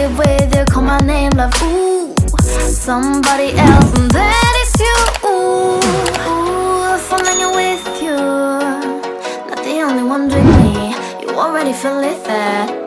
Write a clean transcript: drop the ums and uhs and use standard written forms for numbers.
live with you, call my name, love, ooh. Somebody else, and then it's you, ooh. Falling with you, not the only one doing me. You already feel it there.